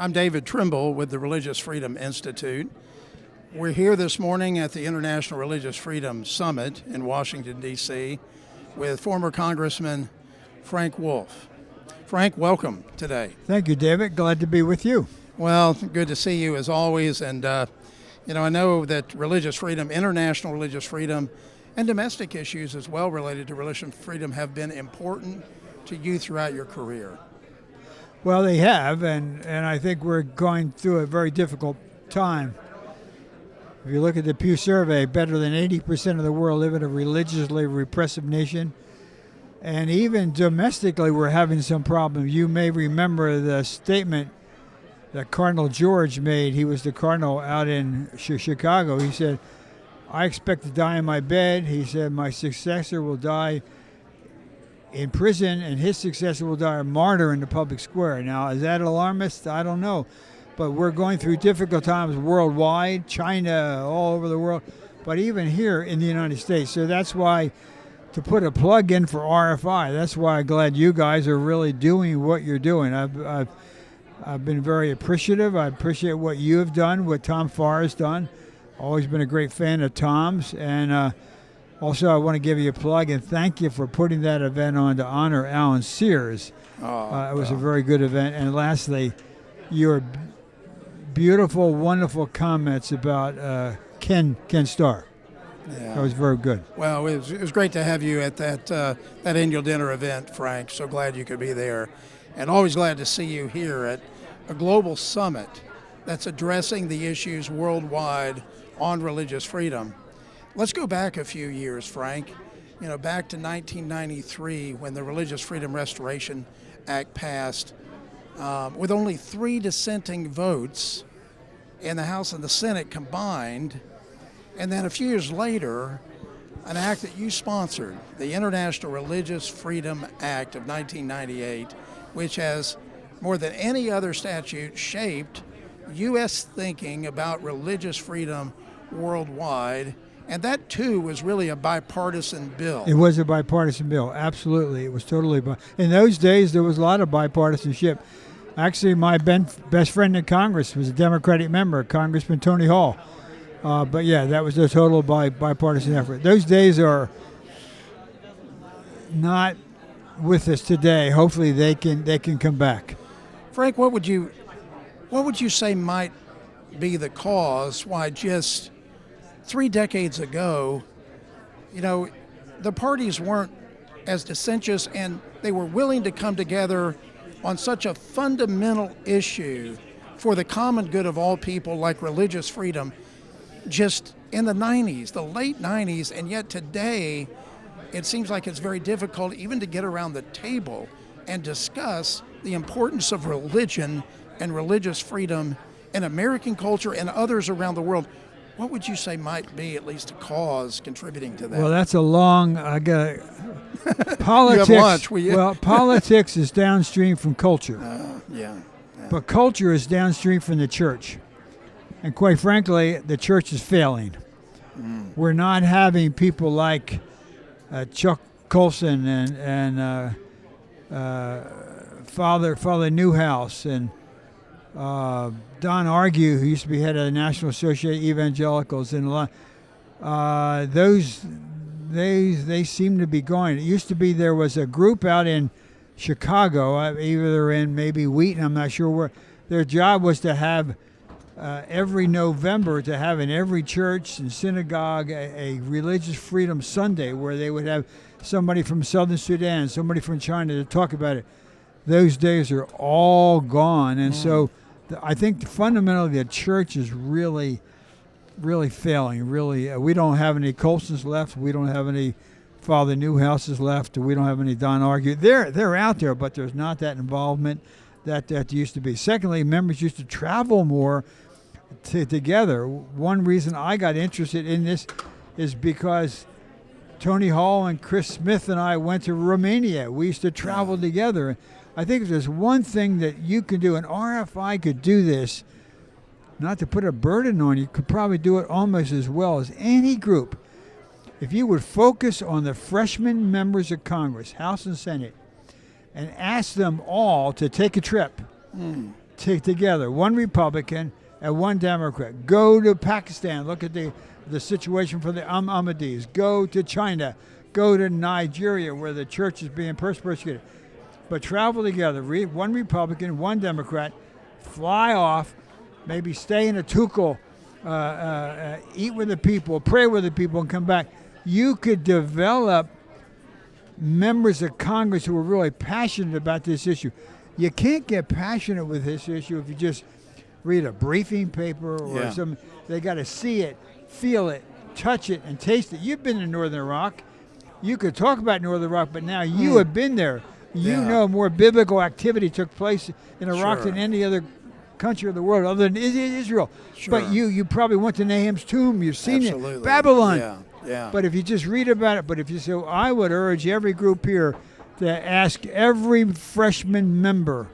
I'm David Trimble with the Religious Freedom Institute. We're here this morning at the International Religious Freedom Summit in Washington, D.C. with former Congressman Frank Wolf. Frank, welcome today. Thank you, David. Glad to be with you. Well, good to see you as always. And, I know that religious freedom, international religious freedom, and domestic issues as well related to religious freedom have been important to you throughout your career. Well, they have, and I think we're going through a very difficult time. If you look at the Pew Survey, better than 80% of the world live in a religiously repressive nation. And even domestically, we're having some problems. You may remember the statement that Cardinal George made. He was the cardinal out in Chicago. He said, "I expect to die in my bed." He said, "My successor will die in prison, and his successor will die a martyr in the public square." Now, is that alarmist? I don't know. But we're going through difficult times worldwide, China, all over the world, but even here in the United States. So that's why, to put a plug in for RFI, that's why I'm glad you guys are really doing what you're doing. I've been very appreciative. I appreciate what you have done, what Tom Farr has done. Always been a great fan of Tom's. And also, I want to give you a plug and thank you for putting that event on to honor Alan Sears. It was a very good event. And lastly, your beautiful, wonderful comments about Ken Starr. Yeah. That was very good. Well, it was great to have you at that annual dinner event, Frank. So glad you could be there. And always glad to see you here at a global summit that's addressing the issues worldwide on religious freedom. Let's go back a few years, Frank. Back to 1993 when the Religious Freedom Restoration Act passed with only 3 dissenting votes in the House and the Senate combined. And then a few years later, an act that you sponsored, the International Religious Freedom Act of 1998, which has more than any other statute shaped U.S. thinking about religious freedom worldwide. And that, too, was really a bipartisan bill. It was a bipartisan bill, absolutely. It was totally in those days, there was a lot of bipartisanship. Actually, my best friend in Congress was a Democratic member, Congressman Tony Hall. But, yeah, that was a total bipartisan effort. Those days are not with us today. Hopefully they can come back. Frank, what would you say might be the cause why just 3 decades ago, the parties weren't as dissentious and they were willing to come together on such a fundamental issue for the common good of all people like religious freedom just in the 90s, the late 90s, and yet today it seems like it's very difficult even to get around the table and discuss the importance of religion and religious freedom in American culture and others around the world. What would you say might be at least a cause contributing to that? Well, that's a long. Politics. You have lunch, Well, politics is downstream from culture. Yeah. But culture is downstream from the church, and quite frankly, the church is failing. We're not having people like Chuck Colson and Father Newhouse and Don Argue, who used to be head of the National Association of Evangelicals, and they seem to be going. It used to be there was a group out in Chicago, either in maybe Wheaton, I'm not sure where. Their job was to have every November to have in every church and synagogue a religious freedom Sunday where they would have somebody from Southern Sudan, somebody from China to talk about it. Those days are all gone, and so I think fundamentally the church is really failing. Really, we don't have any Colsons left. We don't have any Father Newhouses left. We don't have any Don Argue. They're out there, but there's not that involvement that used to be. Secondly, members used to travel more together. One reason I got interested in this is because Tony Hall and Chris Smith and I went to Romania. We used to travel together. I think if there's one thing that you can do, and RFI could do this, not to put a burden on you, could probably do it almost as well as any group. If you would focus on the freshman members of Congress, House and Senate, and ask them all to take a trip together, one Republican and one Democrat. Go to Pakistan, look at the situation for the Ahmadis. Go to China, go to Nigeria where the church is being persecuted. But travel together, one Republican, one Democrat, fly off, maybe stay in a tukul, eat with the people, pray with the people, and come back. You could develop members of Congress who are really passionate about this issue. You can't get passionate with this issue if you just read a briefing paper or some. They got to see it, feel it, touch it, and taste it. You've been to Northern Iraq. You could talk about Northern Iraq, but now you have been there. You know more biblical activity took place in Iraq than any other country of the world other than Israel. But you probably went to Nahum's tomb. You've seen it. Babylon. But if you just read about it, so I would urge every group here to ask every freshman member,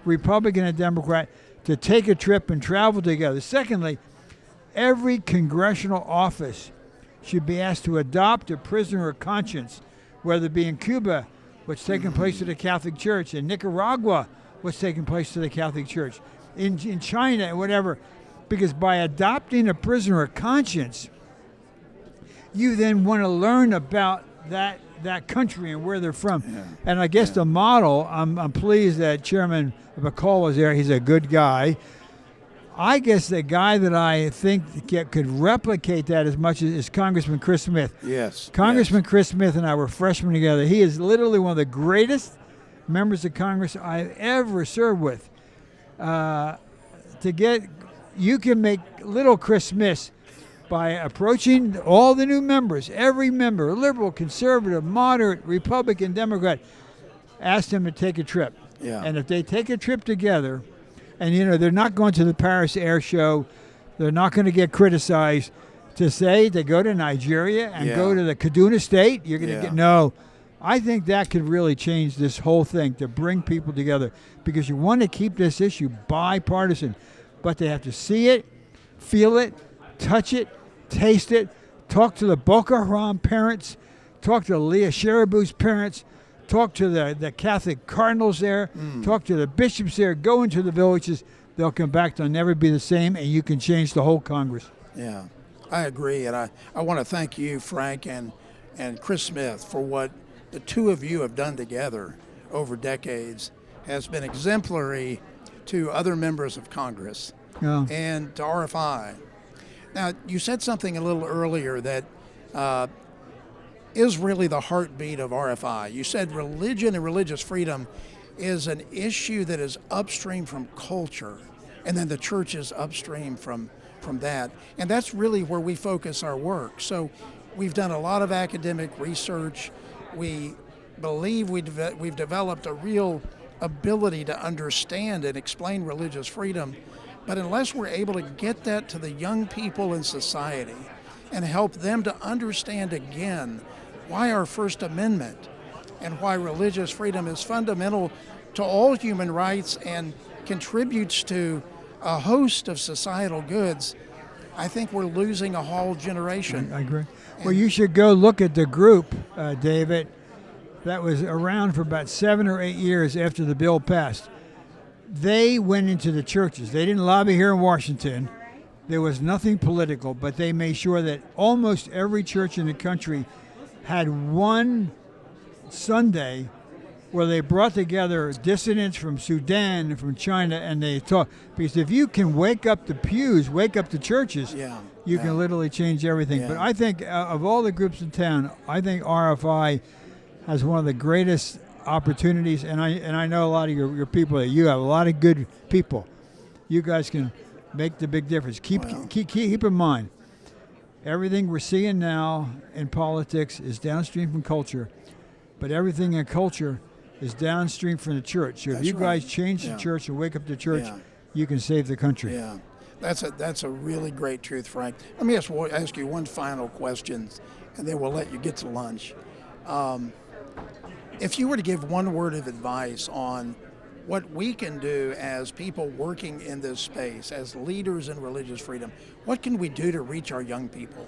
Republican and Democrat, to take a trip and travel together. Secondly, every congressional office should be asked to adopt a prisoner of conscience, whether it be in Cuba, what's taking place to the Catholic Church, in Nicaragua, what's taking place to the Catholic Church, in China, and whatever. Because by adopting a prisoner of conscience, you then want to learn about that country and where they're from. And I guess the model, I'm pleased that Chairman McCall was there. He's a good guy. I guess the guy that I think could replicate that as much is Congressman Chris Smith. Congressman Chris Smith and I were freshmen together. He is literally one of the greatest members of Congress I've ever served with. You can make little Chris Smith by approaching all the new members, every member, liberal, conservative, moderate, Republican, Democrat, ask them to take a trip. And if they take a trip together, and they're not going to the Paris Air Show, they're not going to get criticized. To go to Nigeria and go to the Kaduna State, you're going to get no. I think that could really change this whole thing, to bring people together, because you want to keep this issue bipartisan, but they have to see it, feel it, touch it, taste it, talk to the Boko Haram parents, talk to Leah Sharibu's parents, talk to the Catholic cardinals there, talk to the bishops there, go into the villages. They'll come back, they'll never be the same, and you can change the whole Congress. Yeah, I agree, and I want to thank you, Frank, and Chris Smith, for what the two of you have done together over decades. Has been exemplary to other members of Congress and to RFI. Now, you said something a little earlier that is really the heartbeat of RFI. You said religion and religious freedom is an issue that is upstream from culture, and then the church is upstream from that. And that's really where we focus our work. So we've done a lot of academic research. We believe we've developed a real ability to understand and explain religious freedom. But unless we're able to get that to the young people in society and help them to understand again why our First Amendment and why religious freedom is fundamental to all human rights and contributes to a host of societal goods, I think we're losing a whole generation. I agree. Well, you should go look at the group, David, that was around for about 7 or 8 years after the bill passed. They went into the churches. They didn't lobby here in Washington. There was nothing political, but they made sure that almost every church in the country had one Sunday where they brought together dissidents from Sudan and from China, and they talked. Because if you can wake up the pews, wake up the churches, you can literally change everything. But I think of all the groups in town, I think RFI has one of the greatest opportunities, and I know a lot of your people. You have a lot of good people. You guys can make the big difference. Keep in mind, everything we're seeing now in politics is downstream from culture, but everything in culture is downstream from the church. So if you guys change the church and wake up the church, you can save the country. Yeah, that's a really great truth, Frank. Let me ask you one final question, and then we'll let you get to lunch. If you were to give one word of advice on what we can do as people working in this space, as leaders in religious freedom, what can we do to reach our young people?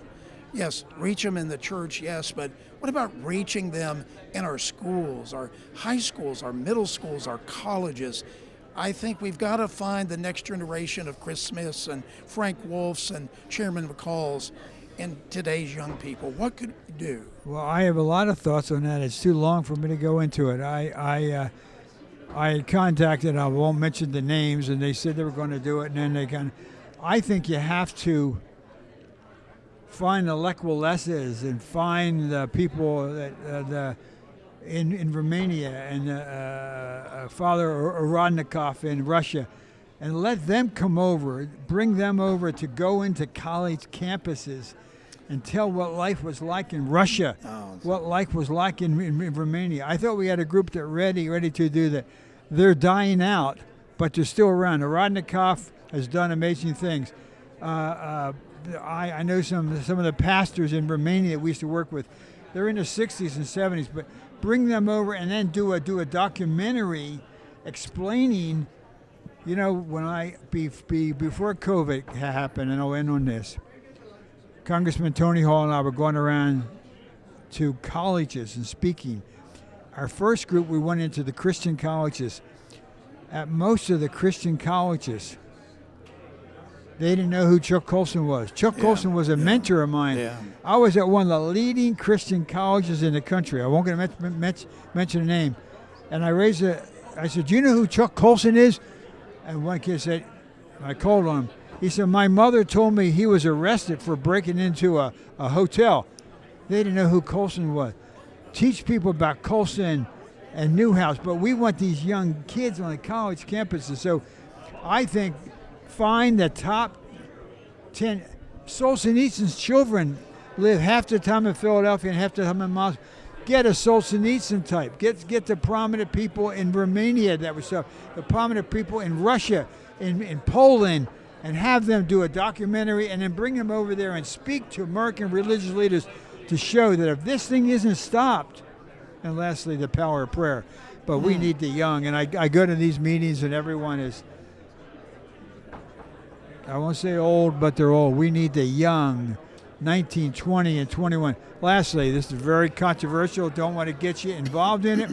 Yes, reach them in the church, yes, but what about reaching them in our schools, our high schools, our middle schools, our colleges, I think we've got to find the next generation of Chris Smiths and Frank Wolfs and Chairman McCall's in today's young people. What could we do? Well, I have a lot of thoughts on that. It's too long for me to go into it. I contacted, I won't mention the names, and they said they were going to do it, and then I think you have to find the Lech Waleses and find the people that in Romania and Father Rodnikov in Russia, and let them come over, bring them over to go into college campuses and tell what life was like in Russia, what life was like in Romania. I thought we had a group that ready to do that. They're dying out, but they're still around. Rodnikov has done amazing things. I know some of the pastors in Romania that we used to work with. They're in their 60s and 70s, but bring them over and then do a documentary explaining. You know, when before COVID happened, and I'll end on this. Congressman Tony Hall and I were going around to colleges and speaking. Our first group, we went into the Christian colleges. At most of the Christian colleges, they didn't know who Chuck Colson was. Chuck Colson was a mentor of mine. Yeah. I was at one of the leading Christian colleges in the country. I won't going to mention the name. And I said, do you know who Chuck Colson is? And one kid said, I called on him. He said, my mother told me he was arrested for breaking into a hotel. They didn't know who Colson was. Teach people about Colson and Newhouse, but we want these young kids on the college campuses. So I think find the top 10. Solzhenitsyn's children live half the time in Philadelphia and half the time in Moscow. Get a Solzhenitsyn type. Get the prominent people in Romania that was the prominent people in Russia, in Poland, and have them do a documentary and then bring them over there and speak to American religious leaders to show that if this thing isn't stopped, and lastly, the power of prayer. But we need the young, and I go to these meetings and everyone is, I won't say old, but they're old. We need the young, 19, 20, and 21. Lastly, this is very controversial. Don't want to get you involved in it.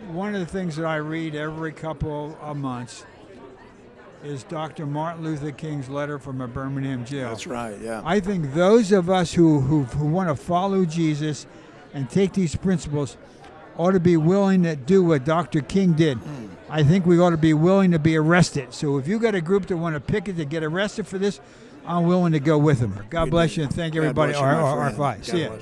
One of the things that I read every couple of months is Dr. Martin Luther King's letter from a Birmingham jail. That's right, yeah. I think those of us who want to follow Jesus and take these principles ought to be willing to do what Dr. King did. I think we ought to be willing to be arrested. So if you got a group that want to picket to get arrested for this, I'm willing to go with them. God bless you and thank everybody at RFI. See ya.